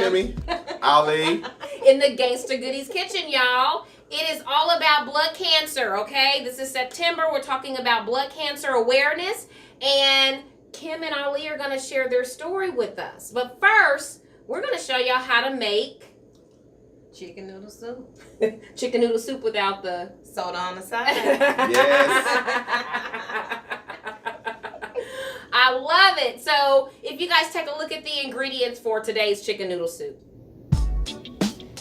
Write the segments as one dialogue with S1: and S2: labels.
S1: Kimmy, Ali.
S2: In the Gangsta Goodies kitchen, y'all. It is all about blood cancer, okay? This is September. We're talking about blood cancer awareness. And Kim and Ali are going to share their story with us. But first, we're going to show y'all how to make
S3: chicken noodle soup.
S2: Chicken noodle soup without the
S3: soda on the side.
S1: Yes.
S2: I love it. So if you guys take a look at the ingredients for today's chicken noodle soup.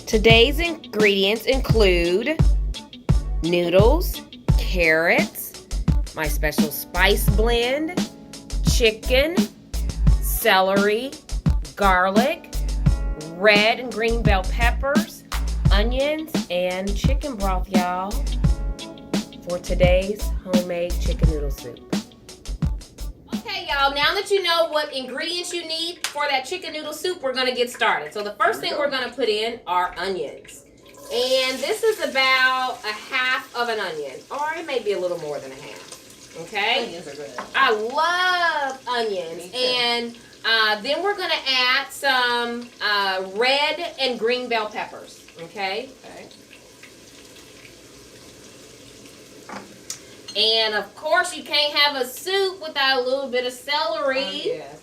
S2: Today's ingredients include noodles, carrots, my special spice blend, chicken, celery, garlic, red and green bell peppers, onions, and chicken broth, y'all, for today's homemade chicken noodle soup. Okay, y'all, now that you know what ingredients you need for that chicken noodle soup, we're going to get started. So the first thing we're going to put in are onions. And this is about a half of an onion, or it may be a little more than a half. Okay?
S3: Onions are good.
S2: I love onions. And then we're going to add some red and green bell peppers. Okay?
S3: Okay.
S2: And of course, you can't have a soup without a little bit of celery.
S3: Oh, yes.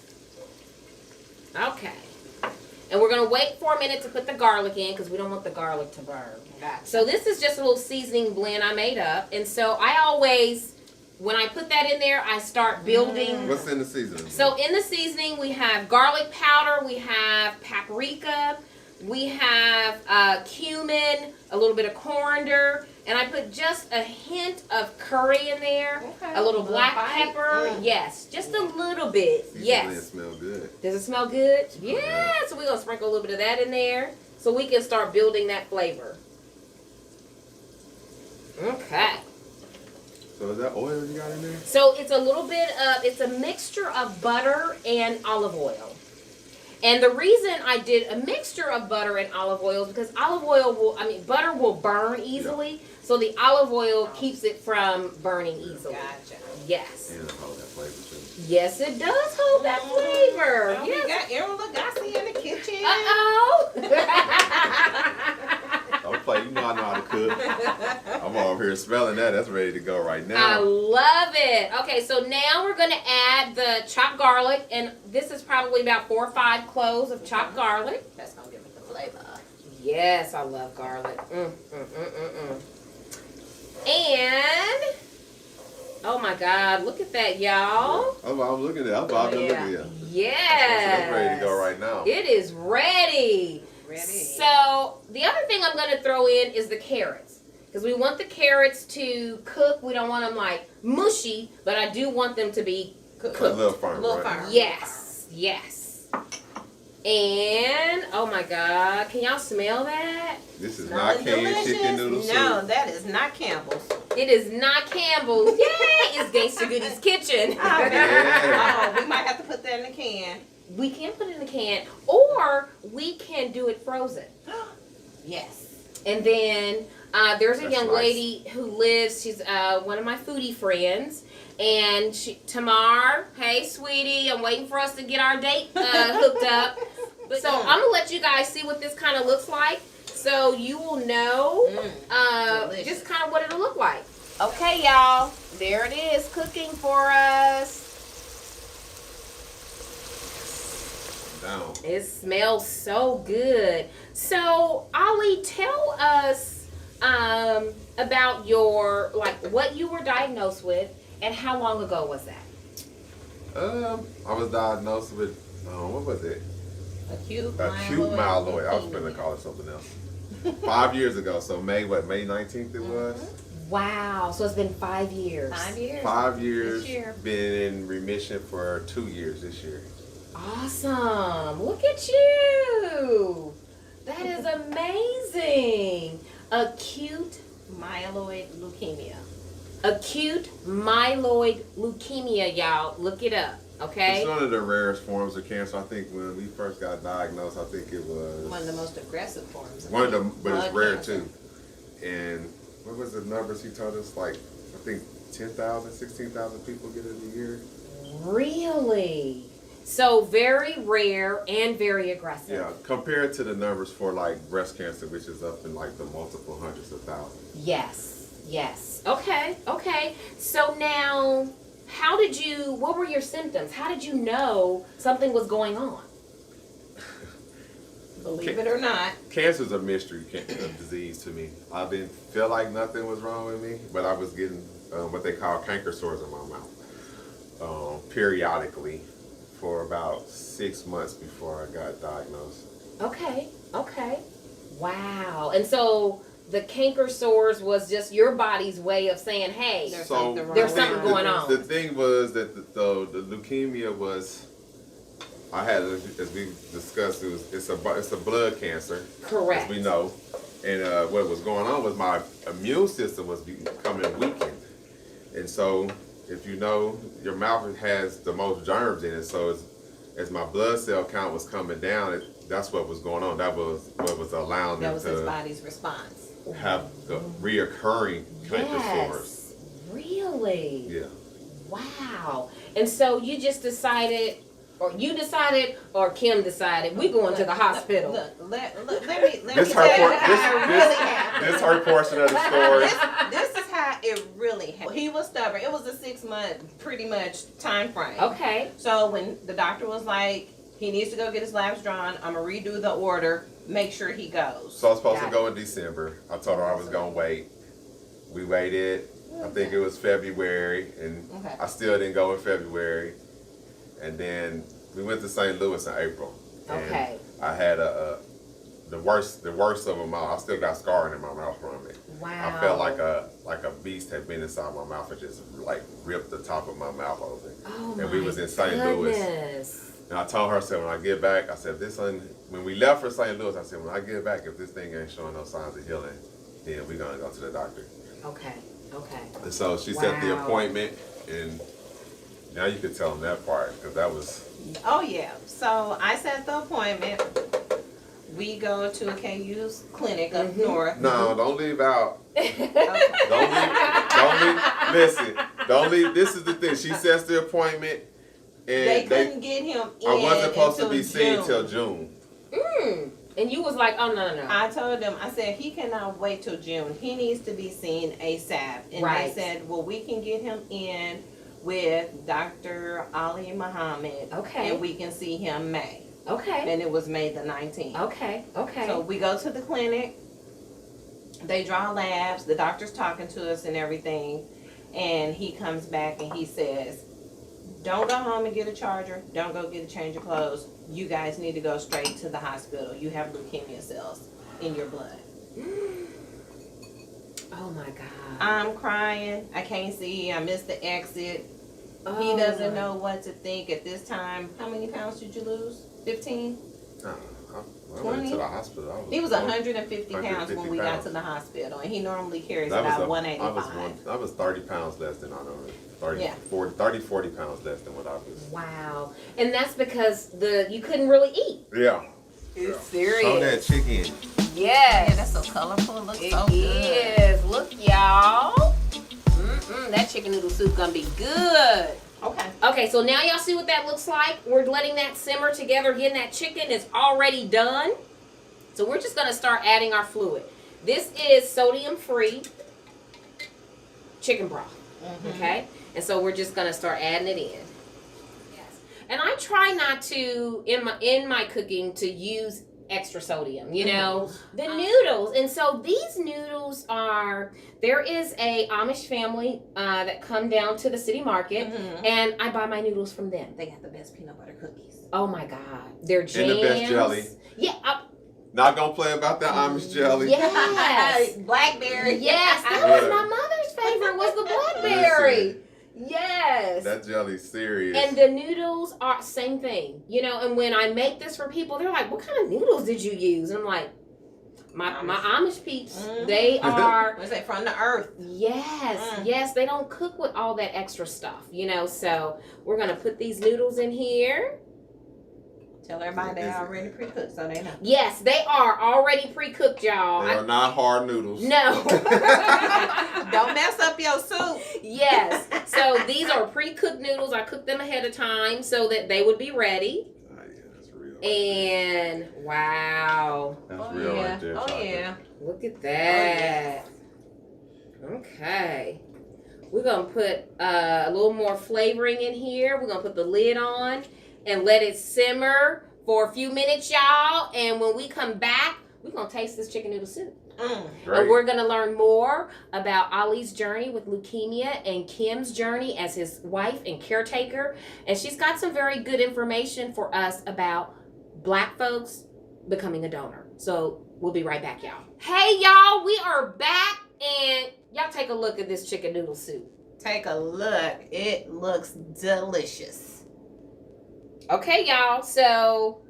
S2: Okay. And we're going to wait for a minute to put the garlic in because we don't want the garlic to burn.
S3: Gotcha.
S2: So this is just a little seasoning blend I made up. And so I always, when I put that in there, I start building.
S1: What's in the seasoning?
S2: So in the seasoning, we have garlic powder, we have paprika, we have cumin, a little bit of coriander, and I put just a hint of curry in there,
S3: Okay.
S2: a little black
S3: bite.
S2: pepper, yes, just a little bit,
S1: Seasoning
S2: yes.
S1: smell good.
S2: Does it smell good? Yeah, so we're going to sprinkle a little bit of that in there so we can start building that flavor. Okay.
S1: So is that oil you got in there?
S2: So it's a little bit of, it's a mixture of butter and olive oil. And the reason I did a mixture of butter and olive oil is because butter will burn easily. So the olive oil keeps it from burning easily.
S3: Gotcha.
S2: Yes.
S1: And hold that flavor too.
S2: Yes, it does hold that flavor.
S3: Oh,
S2: Yes.
S3: we got Erin Lagasse in the kitchen.
S2: Uh-oh.
S1: Don't play. You know I know how to cook. I'm over here smelling that. That's ready to go right
S2: I
S1: now.
S2: love it. Okay, so now we're going to add the chopped garlic. And this is probably about 4 or 5 cloves of chopped garlic.
S3: That's going to give it the flavor.
S2: Yes, I love garlic. And, oh my God, look at that, y'all.
S1: I'm looking at it. I'm about to look at it.
S2: Yes.
S1: I'm ready to go right now.
S2: It is ready.
S3: Ready.
S2: So, the other thing I'm going to throw in is the carrots. Because we want the carrots to cook. We don't want them like mushy, but I do want them to be cooked.
S1: A little firm, right?
S3: firm.
S2: Yes, yes. And, oh my God, can y'all smell that?
S1: This is
S3: Smelling
S1: not canned
S3: delicious.
S1: chicken noodle soup.
S3: No, that is not Campbell's.
S2: It is not Campbell's. Yay! It's Gangsta Goodies Kitchen.
S3: Oh, we might have to put that in the can.
S2: We can put it in a can, or we can do it frozen.
S3: Yes.
S2: And then there's a
S1: That's
S2: young
S1: nice.
S2: lady who lives, she's one of my foodie friends. And Tamar, hey, sweetie, I'm waiting for us to get our date hooked up. So I'm going to let you guys see what this kind of looks like. So you will know just kind of what it'll look like. Okay, y'all. There it is, cooking for us.
S1: Down.
S2: It smells so good. So, Ollie, tell us about your, what you were diagnosed with and how long ago was that?
S1: I was diagnosed with, what was it?
S3: Acute
S1: myeloid. I was going to call it something else. 5 years ago. So May 19th it was?
S2: Wow. So it's been 5 years.
S3: 5 years.
S1: 5 years.
S3: This year.
S1: Been in remission for 2 years this year.
S2: Awesome. Look at you. That is amazing. Acute
S3: Myeloid leukemia.
S2: Acute myeloid leukemia, y'all. Look it up, okay?
S1: It's one of the rarest forms of cancer. I think when we first got diagnosed, I think it was
S3: One of the most aggressive forms.
S1: one of them, but it's
S3: blood
S1: rare
S3: cancer.
S1: too. And what was the numbers he told us? Like, I think 10,000, 16,000 people get it a year.
S2: Really? So very rare and very aggressive.
S1: Yeah, compared to the numbers for like breast cancer, which is up in like the multiple hundreds of thousands.
S2: Yes. Okay. So now, what were your symptoms? How did you know something was going on?
S3: Believe it or not.
S1: Cancer's a mystery disease to me. I didn't feel like nothing was wrong with me, but I was getting what they call canker sores in my mouth periodically for about 6 months before I got diagnosed.
S2: Okay. Wow. And so the canker sores was just your body's way of saying, hey,
S3: There's
S2: there's something going on.
S1: The thing was that the leukemia was, I had, as we discussed, it's a blood cancer.
S2: Correct.
S1: As we know. And what was going on was my immune system was becoming weakened. And so, if you know, your mouth has the most germs in it. So as my blood cell count was coming down, that's what was going on. That was what was allowing
S3: That
S1: them
S3: was his body's response.
S1: have the reoccurring canker sores.
S2: Really?
S1: Yeah.
S2: Wow. And so you just decided, or Kim decided, we going to the hospital.
S3: Look, let me
S1: This
S3: tell you
S1: her
S3: how it really happened.
S1: this her portion of the story.
S3: This is how it really happened. He was stubborn. It was a 6-month, pretty much, time frame.
S2: Okay.
S3: So when the doctor was like, he needs to go get his labs drawn, I'm going to redo the order, make sure he goes.
S1: So I was supposed to go in December. I told her I was going to wait. We waited. I think it was February, and
S3: Okay.
S1: I still didn't go in February. And then we went to St. Louis in April. And
S2: Okay.
S1: I had the worst of them all. I still got scarring in my mouth from it.
S2: Wow.
S1: I felt like a beast had been inside my mouth and just like ripped the top of my mouth open.
S2: Oh
S1: And we
S2: my
S1: was in St. Louis.
S2: goodness.
S1: And I told her, I said, when I get back, I said, when we left for St. Louis, I said, when I get back, if this thing ain't showing no signs of healing, then we're going to go to the doctor.
S2: Okay.
S1: And so she set the
S2: Wow.
S1: appointment, and now you could tell them that part, because that was...
S3: Oh, yeah. So I set the appointment. We go to a KU's clinic up north.
S1: No, don't leave out.
S3: Okay.
S1: Don't leave, this is the thing. She sets the appointment,
S3: They
S1: and
S3: couldn't get him in
S1: I wasn't supposed to
S3: until
S1: be seen
S3: June.
S1: till June.
S2: And you was like, oh, no.
S3: I told them, I said, he cannot wait till June. He needs to be seen ASAP. And
S2: Right.
S3: they said, well, we can get him in with Dr. Ali Muhammad.
S2: Okay.
S3: And we can see him May.
S2: Okay.
S3: And it was May the 19th.
S2: Okay.
S3: So we go to the clinic. They draw labs. The doctor's talking to us and everything. And he comes back and he says, don't go home and get a charger. Don't go get a change of clothes. You guys need to go straight to the hospital. You have leukemia cells in your blood.
S2: Oh my God.
S3: I'm crying. I can't see. I missed the exit. He
S2: Oh,
S3: doesn't
S2: my-
S3: know what to think at this time. How many pounds did you lose? 15?
S1: No, I
S3: 20?
S1: went to the hospital.
S3: He was 150 pounds
S1: 150
S3: when we got
S1: pounds.
S3: to the hospital, and he normally carries
S1: That was
S3: about
S1: a-
S3: 185.
S1: I was 30 pounds less than I normally. 40 pounds less than what I was.
S2: Wow. And that's because you couldn't really eat.
S1: Yeah.
S3: It's
S1: Show that chicken.
S2: Yes.
S3: Yeah, that's so colorful. It looks
S2: It
S3: so good.
S2: is. Look, y'all. That chicken noodle soup gonna be good.
S3: Okay.
S2: Okay, so now y'all see what that looks like. We're letting that simmer together. Again, that chicken is already done. So we're just gonna start adding our fluid. This is sodium-free chicken broth. Okay? And so we're just gonna start adding it in. Yes. And I try not to, in my cooking, to use extra sodium, you know, the noodles. And so these noodles there is a Amish family that come down to the city market, and I buy my noodles from them.
S3: They got the best peanut butter cookies.
S2: Oh my God. They're jams.
S1: And the best jelly.
S2: Yeah.
S1: Not gonna play about that Amish jelly.
S2: Yes.
S3: Blackberry.
S2: Yes. That was my mother's favorite, was the blackberry. Yes.
S1: That jelly's serious.
S2: And the noodles are same thing, you know. And when I make this for people, they're like, "What kind of noodles did you use?" And I'm like, "My Amish peeps, they are
S3: What's that, from the earth?
S2: yes. They don't cook with all that extra stuff, you know. So we're gonna put these noodles in here.
S3: Tell everybody they already pre-cooked so they know.
S2: Yes, they are already pre-cooked, y'all.
S1: They are not hard noodles.
S2: No.
S3: Don't mess up your soup.
S2: Yes. So these are pre-cooked noodles. I cooked them ahead of time so that they would be ready.
S1: Oh, yeah, that's real.
S2: And wow.
S1: That's real right there.
S3: Oh,
S1: chocolate.
S3: yeah.
S2: Look at that. Okay. We're going to put a little more flavoring in here. We're going to put the lid on and let it simmer for a few minutes, y'all. And when we come back, we're going to taste this chicken noodle soup.
S1: Great.
S2: And we're going to learn more about Ali's journey with leukemia and Kim's journey as his wife and caretaker. And she's got some very good information for us about Black folks becoming a donor. So we'll be right back, y'all. Hey, y'all, we are back. And y'all take a look at this chicken noodle soup.
S3: Take a look. It looks delicious.
S2: Okay, y'all. So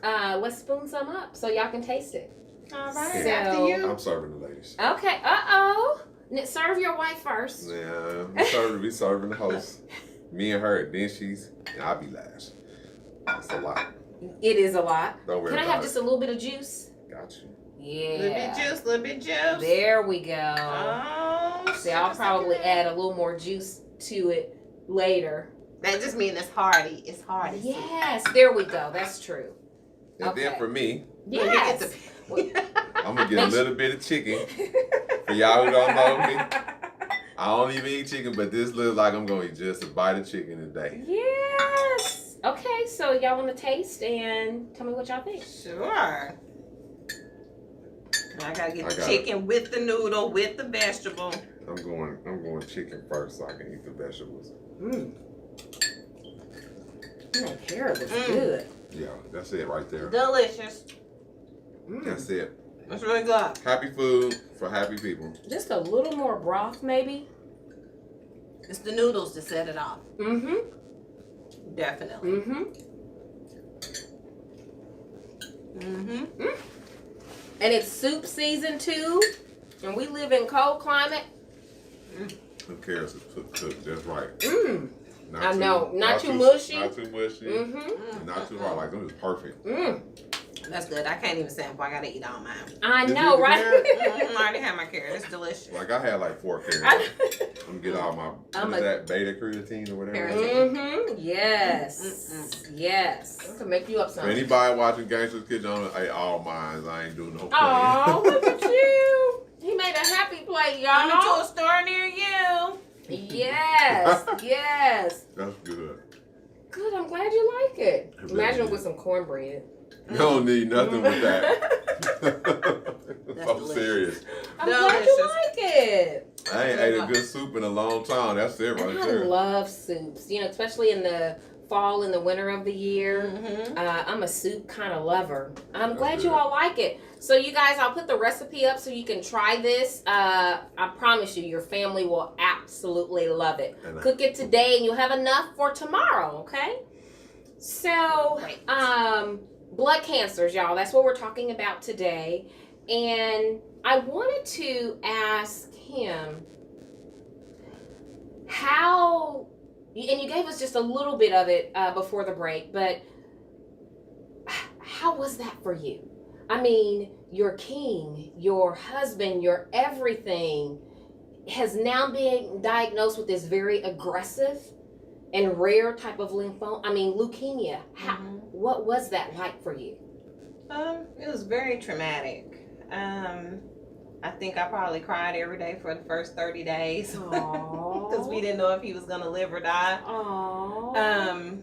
S2: let's spoon some up so y'all can taste it.
S3: All right.
S2: So-
S3: After you.
S1: I'm serving the ladies.
S2: Okay. Uh-oh. Serve your wife first.
S1: Yeah, we serving the host. Me and her, then I'll be last. That's a lot.
S2: It is a lot.
S1: Don't worry
S2: Can I
S1: about
S2: have just a little bit of juice?
S1: Got you.
S2: Yeah.
S3: Little bit juice.
S2: There we go.
S3: Oh,
S2: See, I'll probably add a little more juice to it later.
S3: That just means it's hearty. It's hearty.
S2: Yes, there we go. That's true.
S1: And
S2: Okay.
S1: then for me,
S2: Yes.
S1: I'm gonna get a little bit of chicken. For y'all who don't know me, I don't even eat chicken, but this looks like I'm gonna eat just a bite of chicken today.
S2: Yes. Okay, so y'all want to taste and tell me what y'all think.
S3: Sure. I gotta get
S1: I
S3: the
S1: got
S3: chicken with the noodle, with the vegetable.
S1: I'm going chicken first so I can eat the vegetables.
S2: That carrot was good.
S1: Yeah, that's it right there.
S3: Delicious.
S1: That's it.
S3: That's really good.
S1: Happy food for happy people.
S2: Just a little more broth, maybe.
S3: It's the noodles to set it off.
S2: Mm-hmm.
S3: Definitely.
S2: Mm-hmm.
S3: Mm-hmm.
S2: And it's soup season too. And we live in cold climate.
S1: The carrots are cooked just right.
S2: Mmm. I know. Not too mushy.
S1: Not too mushy.
S2: Mm-hmm.
S1: And not too hard. Like them is perfect.
S2: Mm.
S3: That's good. I can't even sample. I gotta eat all mine.
S2: I
S1: Did you
S2: know,
S1: eat the
S2: right?
S3: I already have my carrot. It's delicious.
S1: Like I had like 4 carrots. I'm gonna get all my
S2: I'm
S1: what is that beta carotene or whatever.
S2: Mm-hmm. Yes. Yes. I can make you up
S1: For
S2: something.
S1: anybody watching Gangster's Kitchen, I ate all mine. I ain't doing no
S2: Oh,
S1: playing.
S2: look at you. He made a happy plate,
S3: Coming to
S2: y'all.
S3: a store near you.
S2: Yes. Yes.
S1: That's good.
S2: Good. I'm glad you like it.
S1: I really
S2: Imagine
S1: do.
S2: with some cornbread.
S1: You don't need nothing with that.
S3: That's
S1: I'm
S3: delicious.
S1: serious.
S2: I'm glad you like it.
S1: I ain't ate a good soup in a long time. That's it right
S2: And I
S1: there.
S2: love soups. You know, especially in the fall and the winter of the year.
S3: Mm-hmm.
S2: I'm a soup kind of lover. I'm
S1: That's
S2: glad
S1: good.
S2: you all like it. So you guys, I'll put the recipe up so you can try this. I promise you, your family will absolutely love it.
S1: And I-
S2: Cook it today and you'll have enough for tomorrow, okay? So,
S3: Great.
S2: blood cancers, y'all. That's what we're talking about today. And I wanted to ask him how, and you gave us just a little bit of it before the break, but how was that for you? I mean, your king, your husband, your everything has now been diagnosed with this very aggressive and rare type of lymphoma. I mean, leukemia. What was that like for you?
S3: It was very traumatic. I think I probably cried every day for the first 30 days because we didn't know if he was gonna live or die.
S2: Aww.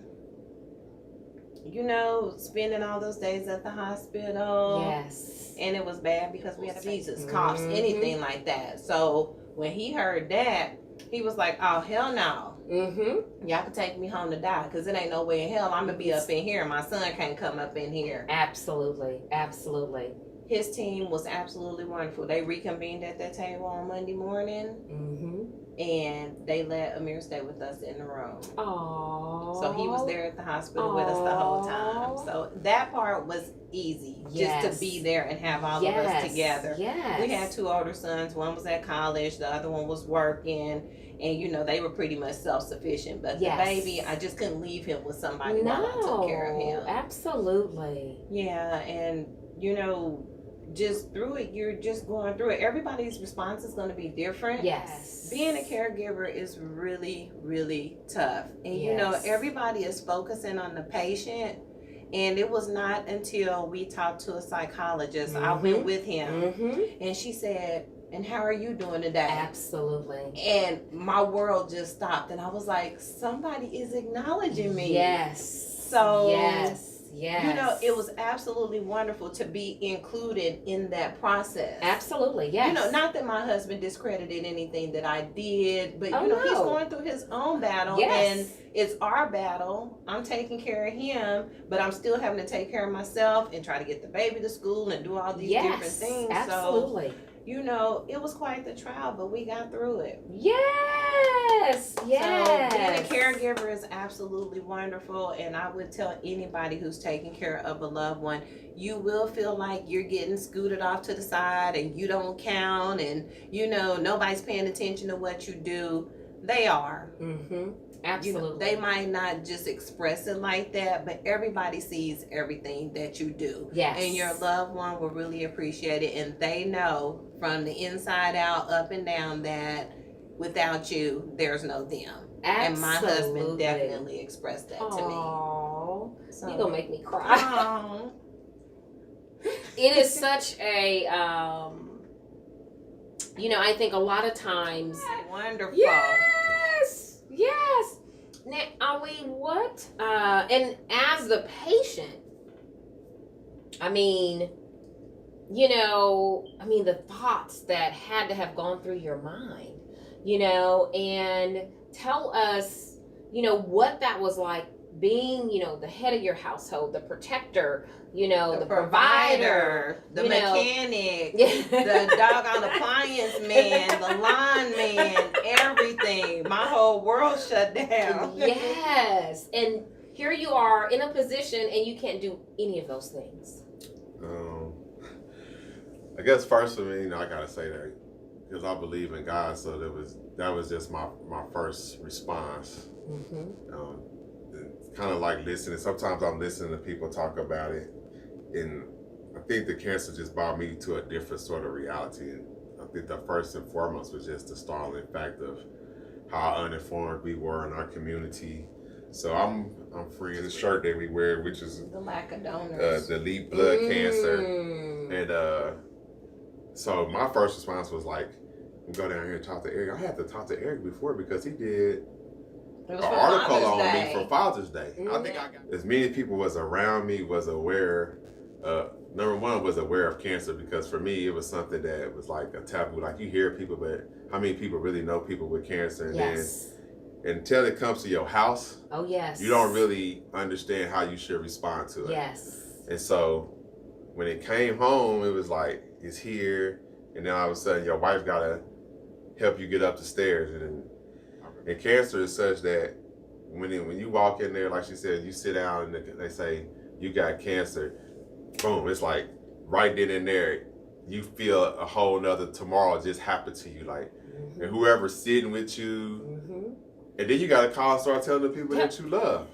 S3: You know, spending all those days at the hospital.
S2: Yes.
S3: And it was bad because we had seizures, coughs,
S2: Mhm.
S3: anything like that. So when he heard that, he was like, "Oh hell no!
S2: Mm-hmm.
S3: Y'all can take me home to die because it ain't no way in hell I'm gonna be up in here. My son can't come up in here."
S2: Absolutely. Absolutely.
S3: His team was absolutely wonderful. They reconvened at that table on Monday morning.
S2: Mm-hmm.
S3: and they let Amir stay with us in the room.
S2: Oh.
S3: So he was there at the hospital with us the whole time. So that part was easy, just to be there and have all of us together.
S2: Yes.
S3: We had 2 older sons. One was at college, the other one was working, and you know they were pretty much self-sufficient. But the baby, I just couldn't leave him with somebody while I took care of him.
S2: Absolutely.
S3: Yeah, and you know, just through it, you're just going through it. Everybody's response is going to be different.
S2: Yes.
S3: Being a caregiver is really, really tough. And you know, everybody is focusing on the patient. And it was not until we talked to a psychologist, I went with him, and she said, "And how are you doing today?"
S2: Absolutely.
S3: And my world just stopped, and I was like, somebody is acknowledging me.
S2: Yes.
S3: So
S2: yes.
S3: You know, it was absolutely wonderful to be included in that process.
S2: Absolutely, yes.
S3: You know, not that my husband discredited anything that I did, but you know, he's going through his own battle, and it's our battle. I'm taking care of him, but I'm still having to take care of myself and try to get the baby to school and do all these different things.
S2: Absolutely.
S3: So, you know, it was quite the trial, but we got through it.
S2: Yes.
S3: So being a caregiver is absolutely wonderful, and I would tell anybody who's taking care of a loved one, you will feel like you're getting scooted off to the side and you don't count, and you know nobody's paying attention to what you do. They are. Absolutely. You know, they might not just express it like that, but everybody sees everything that you do.
S2: Yes.
S3: And your loved one will really appreciate it, and they know from the inside out, up and down, that without you, there's no them.
S2: Absolutely.
S3: And my husband definitely expressed that to me.
S2: Oh,
S3: so,
S2: you're gonna make me cry. It is such a, you know, I think a lot of times.
S3: Wonderful.
S2: Yes. Yes. Now, and as the patient, I mean, you know, the thoughts that had to have gone through your mind, you know, and tell us, you know, what that was like being, you know, the head of your household, the protector, you know, the provider,
S3: the mechanic, the doggone appliance man, the lawn man, everything. My whole world shut down.
S2: Yes. And here you are in a position and you can't do any of those things.
S1: I guess first for me, you know, I gotta say that because I believe in God, so that was just my first response. Kind of like listening. Sometimes I'm listening to people talk about it, and I think the cancer just brought me to a different sort of reality. And I think the first and foremost was just the startling fact of how uninformed we were in our community. So I'm free in the shirt that we wear, which is
S3: the lack of donors,
S1: the elite blood cancer, and so my first response was like, go down here and talk to Eric. I had to talk to Eric before because he did an article on me for Father's Day. I think I got as many people was around me was aware. Number one was aware of cancer, because for me it was something that was like a taboo. Like you hear people, but how many people really know people with cancer? And then until it comes to your house, you don't really understand how you should respond to it. And so when it came home, it was like, it's here, and then all of a sudden your wife gotta help you get up the stairs, and cancer is such that when you walk in there, like she said, you sit down and they say you got cancer, boom, it's like right then and there you feel a whole nother tomorrow just happened to you, like, and whoever's sitting with you, and then you gotta call and start telling the people that you love.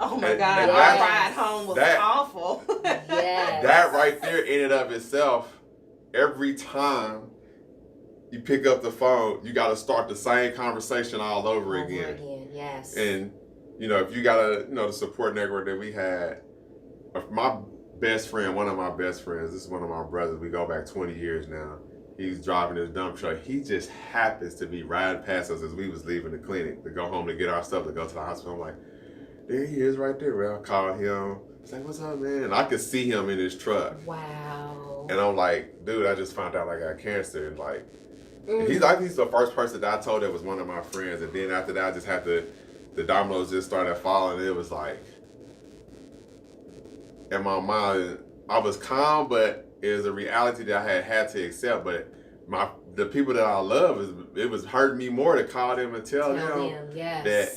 S3: Oh my God, our ride home was awful.
S1: That right there in and of itself, every time you pick up the phone, you got to start the same conversation all over again.
S2: Yes.
S1: And, you know, if you got the support network that we had, my best friend, one of my best friends, this is one of my brothers, we go back 20 years now. He's driving his dump truck. He just happens to be riding past us as we was leaving the clinic to go home to get our stuff to go to the hospital. I'm like, there he is right there, man. I call him. He's like, what's up, man? And I could see him in his truck.
S2: Wow.
S1: And I'm like, dude, I just found out I got cancer. And like, he's the first person that I told that was one of my friends. And then after that, I just had the dominoes just started falling. And it was like, in my mind, I was calm, but it was a reality that I had to accept. But the people that I love, it was hurting me more to call them and tell them
S2: yes.
S1: that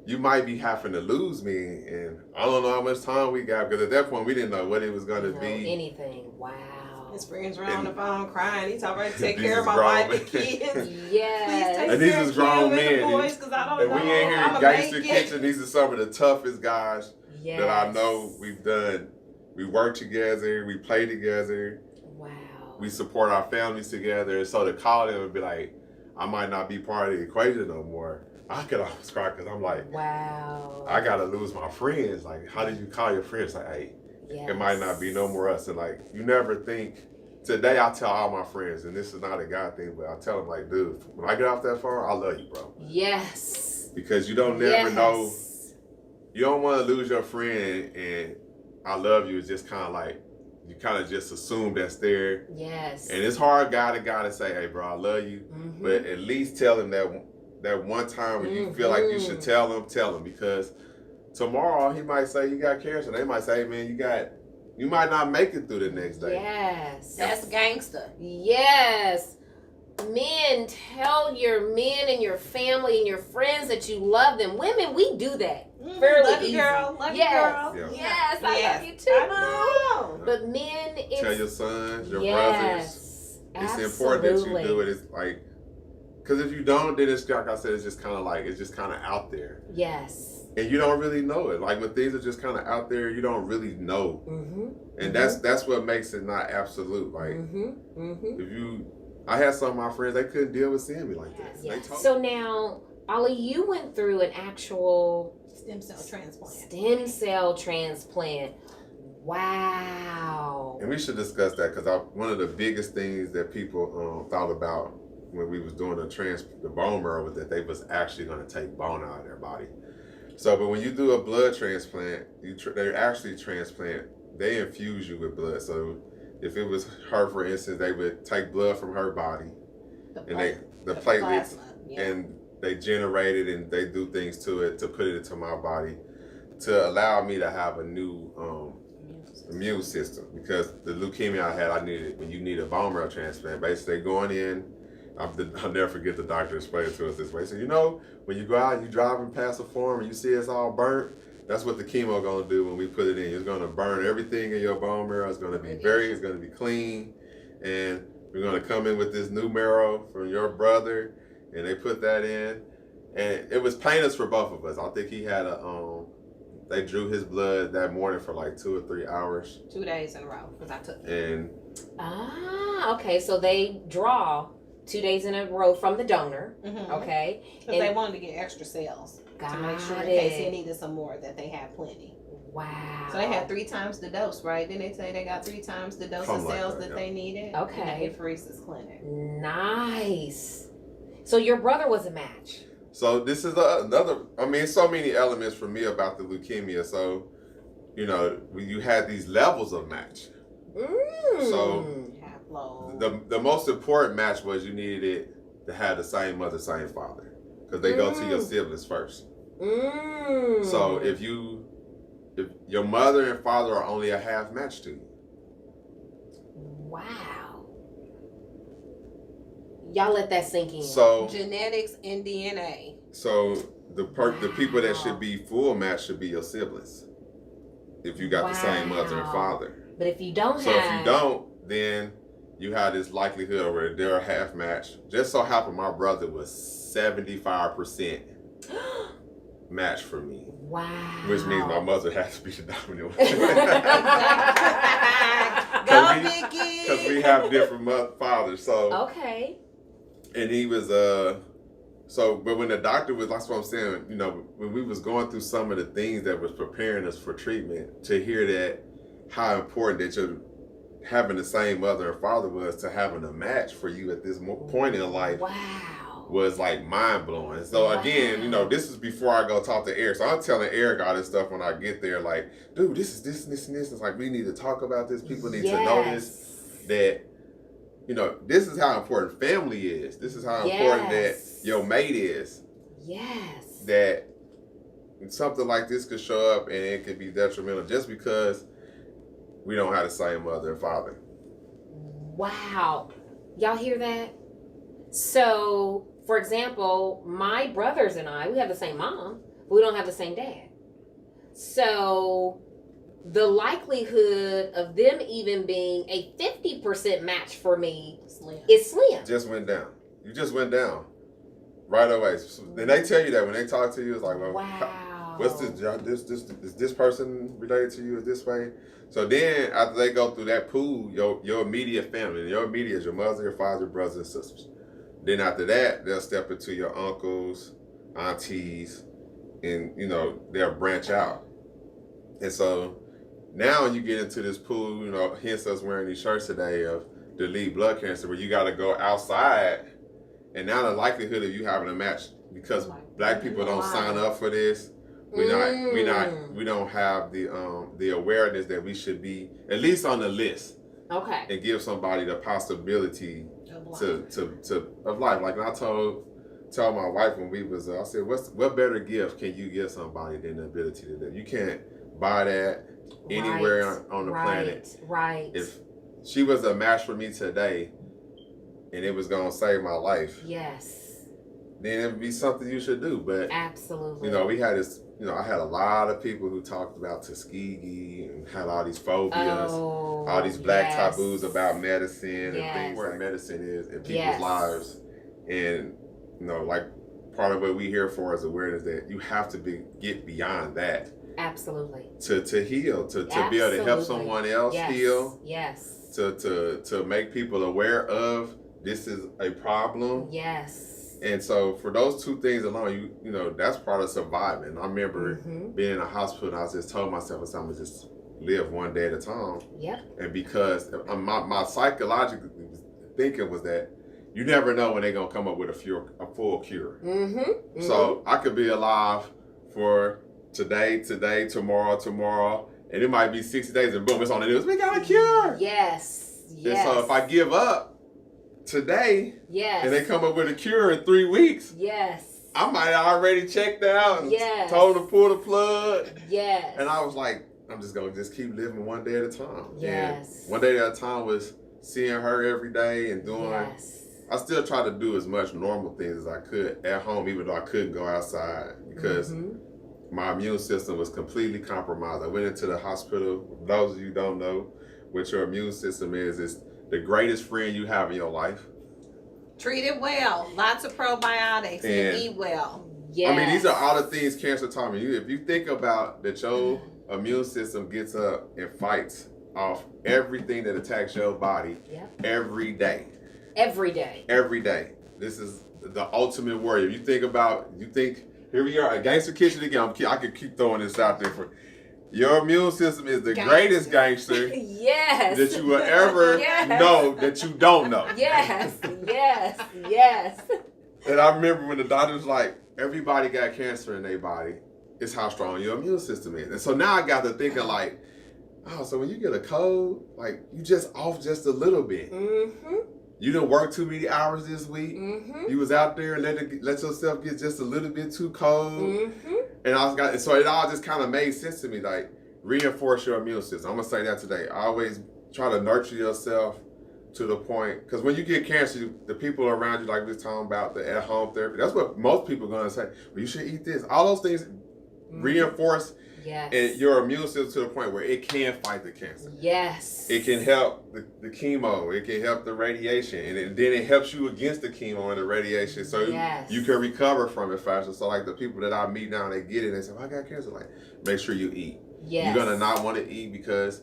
S1: you might be having to lose me, and I don't know how much time we got, because at that point we didn't know what it was going to be.
S2: Anything. Wow.
S3: His friends were on the phone crying. He talking about take
S1: These
S3: care of
S1: is
S3: my
S1: grown
S3: wife
S1: men.
S3: and kids.
S2: Yes.
S3: Please
S1: And
S3: take
S1: these
S3: care
S1: is
S3: of
S1: grown
S3: Kim and
S1: men.
S3: the boys, 'cause I don't
S1: And
S3: know.
S1: we ain't here in
S3: I'ma
S1: Gangster
S3: make it.
S1: Kitchen. These are some of the toughest guys
S2: Yes.
S1: that I know. We've done. We work together. We play together.
S2: Wow.
S1: We support our families together. So to call them and be like, I might not be part of the equation no more. I could always cry because I'm like,
S2: wow.
S1: I gotta lose my friends. Like, how did you call your friends? Like, hey, it might not be no more us. And like, you never think. Today I tell all my friends, and this is not a guy thing, but I tell them like, dude, when I get off that phone, I love you, bro.
S2: Yes.
S1: Because you don't never know. You don't want to lose your friend, and I love you is just kind of like, you kind of just assume that's there.
S2: Yes.
S1: And it's hard guy to say, hey, bro, I love you.
S2: Mm-hmm.
S1: But at least tell him that one time when you feel like you should tell him, because tomorrow he might say you got cancer. They might say, hey, man, you might not make it through the next day.
S2: Yes.
S3: That's gangster.
S2: Yes. Men, tell your men and your family and your friends that you love them. Women, we do that. Fairly
S3: Love you,
S2: easy.
S3: girl. Love you,
S2: Yes.
S3: girl.
S1: Yeah.
S2: Yes, I love you too,
S3: I
S2: Mom.
S3: know.
S2: But men, it's
S1: Tell your sons, your brothers.
S2: yes,
S1: It's important that you do it. It's like, because if you don't, then it's like I said, it's just kind of out there.
S2: Yes.
S1: And you don't really know it. Like when things are just kind of out there, you don't really know.
S2: Mm-hmm.
S1: And that's what makes it not absolute. Like I had some of my friends, they couldn't deal with seeing me like that.
S2: Yes.
S1: They told
S2: So now, Ollie, you went through an actual
S3: Stem cell transplant.
S2: Wow.
S1: And we should discuss that, because one of the biggest things that people thought about when we was doing the bone marrow was that they was actually going to take bone out of their body. So, but when you do a blood transplant, they actually transplant. They infuse you with blood. So, if it was her, for instance, they would take blood from her body, the platelets, and they generate it and they do things to it to put it into my body to allow me to have a new immune system. Because the leukemia I had, when you need a bone marrow transplant, basically going in. I'll never forget the doctor explained it to us this way. So when you go out and you driving past a farm and you see it's all burnt, that's what the chemo gonna do when we put it in. It's gonna burn everything in your bone marrow. It's gonna be it's gonna be clean, and we're gonna come in with this new marrow from your brother, and they put that in, and it was painless for both of us. I think he had they drew his blood that morning for like 2 or 3 hours.
S3: 2 days in a row because I took it.
S1: And
S2: okay, so they draw 2 days in a row from the donor.
S3: Mm-hmm.
S2: Okay.
S3: Because they wanted to get extra cells to make sure in case he needed some more that they had plenty.
S2: Wow.
S3: So they had 3 times the dose, right? Didn't they say they got 3 times the dose of cells that they needed?
S2: Okay.
S3: In the apheresis clinic.
S2: Nice. So your brother was a match.
S1: So this is another, so many elements for me about the leukemia. So, you had these levels of match. So the most important match was you needed it to have the same mother, same father, because they go to your siblings first. So if your mother and father are only a half match to you.
S2: Wow. Y'all let that sink in.
S1: So
S3: genetics and DNA.
S1: So the people that should be full match should be your siblings. If you got the same mother and father.
S2: But if you don't
S1: if you don't, then you have this likelihood where they're a half match. Just so happened my brother was 75% match for me.
S2: Wow.
S1: Which means my mother has to be the dominant one.
S3: Go, Vicky!
S1: Because we have different fathers. So
S2: okay.
S1: And he was but when the doctor was, that's what I'm saying, when we was going through some of the things that was preparing us for treatment, to hear that how important that you're having the same mother and father was to having a match for you at this point in life.
S2: Wow.
S1: Was like mind blowing. So again, this is before I go talk to Eric. So I'm telling Eric all this stuff when I get there, like, dude, this is this and this and this. It's like, we need to talk about this. People need to know this, that, this is how important family is. This is how important that your mate is.
S2: Yes.
S1: That something like this could show up and it could be detrimental just because we don't have the same mother and father.
S2: Wow. Y'all hear that? So, for example, my brothers and I, we have the same mom, but we don't have the same dad. So, the likelihood of them even being a 50% match for me is slim.
S1: Just went down. You just went down right away. And they tell you that when they talk to you, it's like, well,
S2: Wow.
S1: what's this? Is this person related to you this way? So then after they go through that pool, your immediate family, your immediate is your mother, your father, your brothers and sisters. Then after that, they'll step into your uncles, aunties, and they'll branch out. And so now you get into this pool, hence us wearing these shirts today of delete blood cancer, where you got to go outside. And now the likelihood of you having a match, because black people don't sign up for this. We don't have the awareness that we should be at least on the list.
S2: Okay.
S1: And give somebody the possibility of life. Like I told my wife when we was, I said, what better gift can you give somebody than the ability to live? You can't buy that anywhere on the planet.
S2: Right.
S1: If she was a match for me today, and it was gonna save my life.
S2: Yes.
S1: Then it'd be something you should do. But
S2: absolutely.
S1: We had this. I had a lot of people who talked about Tuskegee and had all these phobias, all these black taboos about medicine and things where medicine is in people's lives. And like part of what we here for is awareness that you have to get beyond that.
S2: Absolutely.
S1: To heal, to be able to help someone else heal.
S2: Yes.
S1: To make people aware of this is a problem.
S2: Yes.
S1: And so for those two things alone, that's part of surviving. I remember being in a hospital and I just told myself I'm gonna just live one day at a time.
S2: Yep.
S1: And because my psychological thinking was that you never know when they're gonna come up with a full cure. So I could be alive for today, tomorrow, and it might be 60 days and boom, it's on the news. We got a cure.
S2: Yes.
S1: And so if I give up today, and they come up with a cure in 3 weeks, I might have already checked out and told them to pull the plug.
S2: Yes.
S1: And I was like, I'm just gonna keep living one day at a time.
S2: Yes.
S1: And one day at a time was seeing her every day and doing. I still try to do as much normal things as I could at home, even though I couldn't go outside because my immune system was completely compromised. I went into the hospital. For those of you who don't know what your immune system is, it's the greatest friend you have in your life.
S3: Treat it well. Lots of probiotics and eat well.
S2: Yes.
S1: I mean, these are all the things cancer taught me. If you think about that, your immune system gets up and fights off everything that attacks your body every day.
S2: Every day.
S1: Every day. This is the ultimate warrior. You think, here we are, a gangster kitchen again. I could keep throwing this out there for your immune system is the greatest gangster that you will ever know that you don't know.
S2: Yes.
S1: And I remember when the doctor was like, everybody got cancer in their body. It's how strong your immune system is. And so now I got to thinking like, oh, so when you get a cold, like you just off just a little bit. You didn't work too many hours this week. You was out there and let yourself get just a little bit too cold. And so it all just kind of made sense to me, like reinforce your immune system. I'm gonna say that today. I always try to nurture yourself to the point, because when you get cancer, the people around you, like we was talking about the at-home therapy, that's what most people are gonna say. Well, you should eat this. All those things reinforce and your immune system to the point where it can fight the cancer.
S2: Yes.
S1: It can help the chemo. It can help the radiation. And then it helps you against the chemo and the radiation. So you can recover from it faster. So like the people that I meet now, they get it and they say, well, I got cancer. Like, make sure you eat. You're going to not want to eat because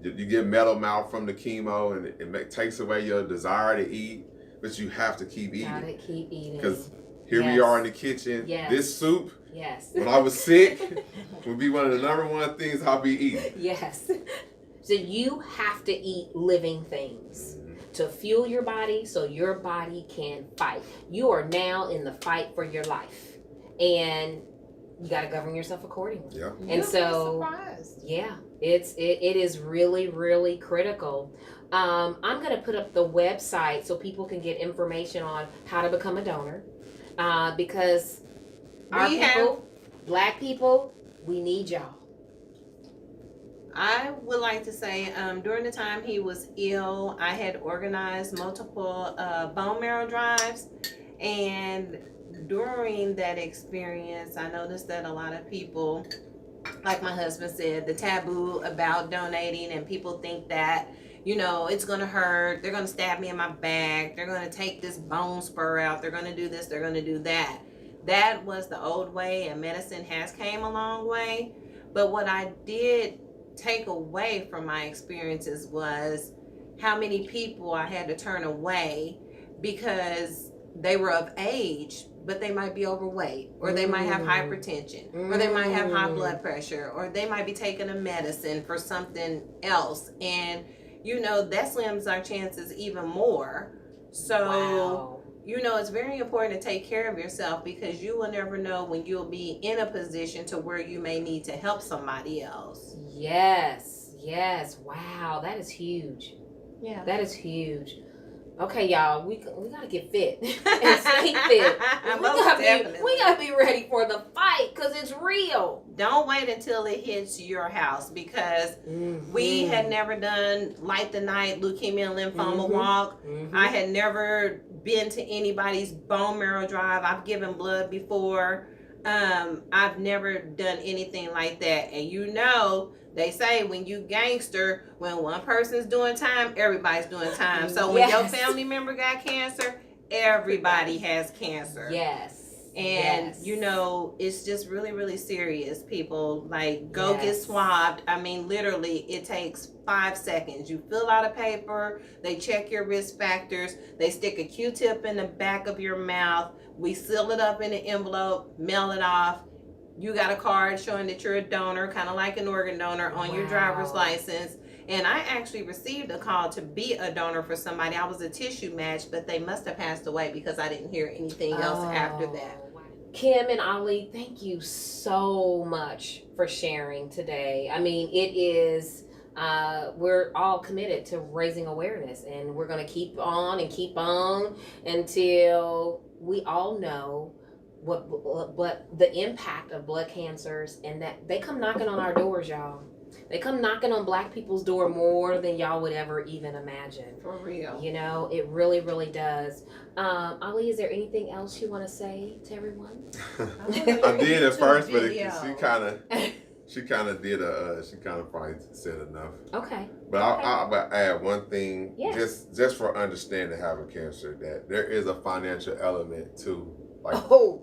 S1: you get metal mouth from the chemo and it takes away your desire to eat. But you have to keep eating.
S2: Gotta keep eating.
S1: Because here we are in the kitchen. This soup. When I was sick, would be one of the number one things I'll be eating.
S2: Yes. So you have to eat living things to fuel your body so your body can fight. You are now in the fight for your life. And you got to govern yourself accordingly.
S1: Yeah.
S2: And so, it is really, really critical. I'm going to put up the website so people can get information on how to become a donor. Because our people, black people, we need y'all.
S3: I would like to say during the time he was ill, I had organized multiple bone marrow drives. And during that experience, I noticed that a lot of people, like my husband said, the taboo about donating, and people think that, you know, it's going to hurt. They're going to stab me in my back. They're going to take this bone spur out. They're going to do this. They're going to do that. That was the old way, and medicine has came a long way. But what I did take away from my experiences was how many people I had to turn away because they were of age, but they might be overweight, or they might have hypertension, or they might have high blood pressure, or they might be taking a medicine for something else. And, you know, that slims our chances even more. So, you know, it's very important to take care of yourself, because you will never know when you'll be in a position to where you may need to help somebody else.
S2: Yes. Wow, that is huge.
S3: Yeah.
S2: That is huge. Okay, y'all, we gotta get fit and stay fit. We gotta be ready for the fight, because it's real.
S3: Don't wait until it hits your house, because we had never done Light the Night Leukemia and Lymphoma Walk. I had never been to anybody's bone marrow drive. I've given blood before. I've never done anything like that. And you know, they say when you gangster, when one person's doing time, everybody's doing time. So when your family member got cancer, everybody has cancer. And you know, it's just really, really serious. People, like, go get swabbed. I mean, literally, it takes 5 seconds. You fill out a paper, they check your risk factors, they stick a Q-tip in the back of your mouth, we seal it up in an envelope, mail it off. You got a card showing that you're a donor, kind of like an organ donor, on your driver's license. And I actually received a call to be a donor for somebody. I was a tissue match, but they must have passed away because I didn't hear anything else after that.
S2: Kim and Ali, thank you so much for sharing today. I mean, it is, we're all committed to raising awareness, and we're going to keep on until we all know what the impact of blood cancers, and that they come knocking on our doors, y'all. They come knocking on Black people's door more than y'all would ever even imagine.
S3: For real.
S2: You know, it really, really does. Ali, is there anything else you want to say to everyone?
S1: I did at first, but she kind of probably said enough.
S2: Okay.
S1: But I'll add one thing,
S2: Yes.
S1: just for understanding having cancer, that there is a financial element too.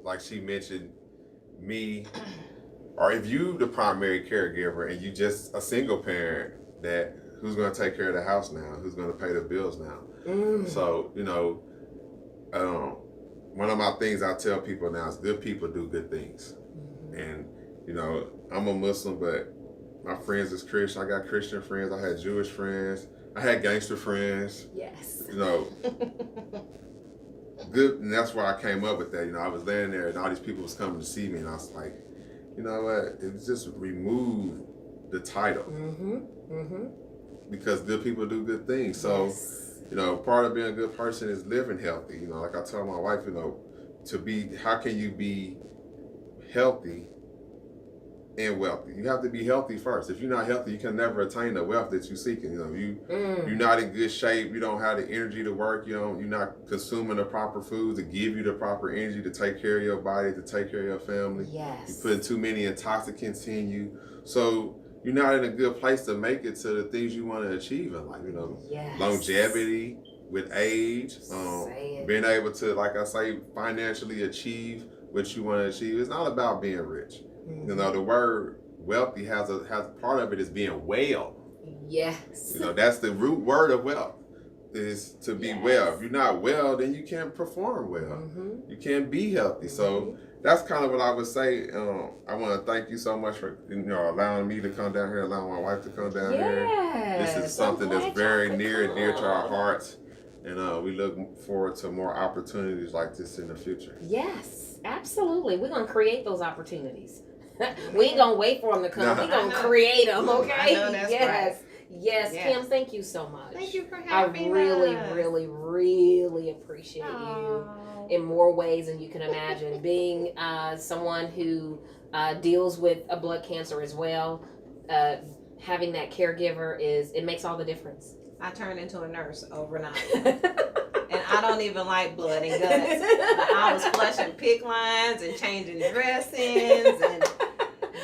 S1: Like she mentioned, me, or if you the primary caregiver and you just a single parent, that who's going to take care of the house now? Who's going to pay the bills now? So, you know, one of my things I tell people now is good people do good things. And, you know, I'm a Muslim, but my friends is Christian. I got Christian friends. I had Jewish friends. I had gangster friends.
S2: Yes.
S1: You know, good. And that's why I came up with that. You know, I was laying there and all these people was coming to see me, and I was like, you know what? It's just remove the title. Because good people do good things. So, you know, part of being a good person is living healthy. You know, like I tell my wife, you know, how can you be healthy and wealthy? You have to be healthy first. If you're not healthy, you can never attain the wealth that you're seeking. You know, you're not in good shape. You don't have the energy to work. You're not consuming the proper foods to give you the proper energy to take care of your body, to take care of your family.
S2: Yes.
S1: You're putting too many intoxicants in you. So you're not in a good place to make it to the things you want to achieve in life. You know, longevity with age, being able to, like I say, financially achieve what you want to achieve. It's not about being rich. You know, the word wealthy has part of it is being well. Yes. You know, that's the root word of wealth, is to be well. If you're not well, then you can't perform well. You can't be healthy. So that's kind of what I would say. I want to thank you so much for, you know, allowing me to come down here, allowing my wife to come down here. This is something that's very near and dear to our hearts. And we look forward to more opportunities like this in the future.
S2: Yes, absolutely. We're going to create those opportunities. We ain't going to wait for them to come. We're going to create them, okay?
S3: I know that's right.
S2: Yes, Kim, thank you so much.
S3: Thank you for having us.
S2: I really, really appreciate you in more ways than you can imagine. Being someone who deals with a blood cancer as well, having that caregiver it makes all the difference.
S3: I turned into a nurse overnight. And I don't even like blood and guts. But I was flushing PICC lines and changing dressings and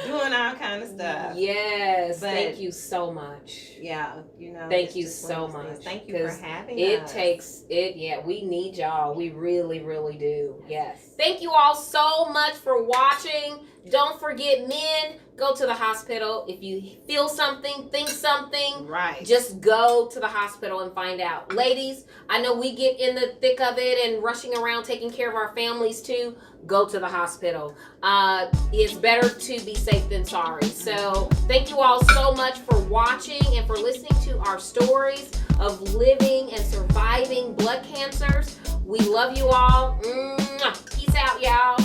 S3: doing all kind of stuff.
S2: Yes.
S3: But
S2: thank you so much.
S3: Yeah, you know.
S2: Thank
S3: it's
S2: you
S3: just one
S2: so
S3: of those things.
S2: much.
S3: Thank you for having
S2: It
S3: us.
S2: takes it. Yeah, we need y'all. We really, really do. Yes. Thank you all so much for watching. Don't forget, men, go to the hospital. If you feel something, think something,
S3: Right.
S2: just go to the hospital and find out. Ladies, I know we get in the thick of it and rushing around taking care of our families too. Go to the hospital. It's better to be safe than sorry. So thank you all so much for watching and for listening to our stories of living and surviving blood cancers. We love you all. Peace out, y'all.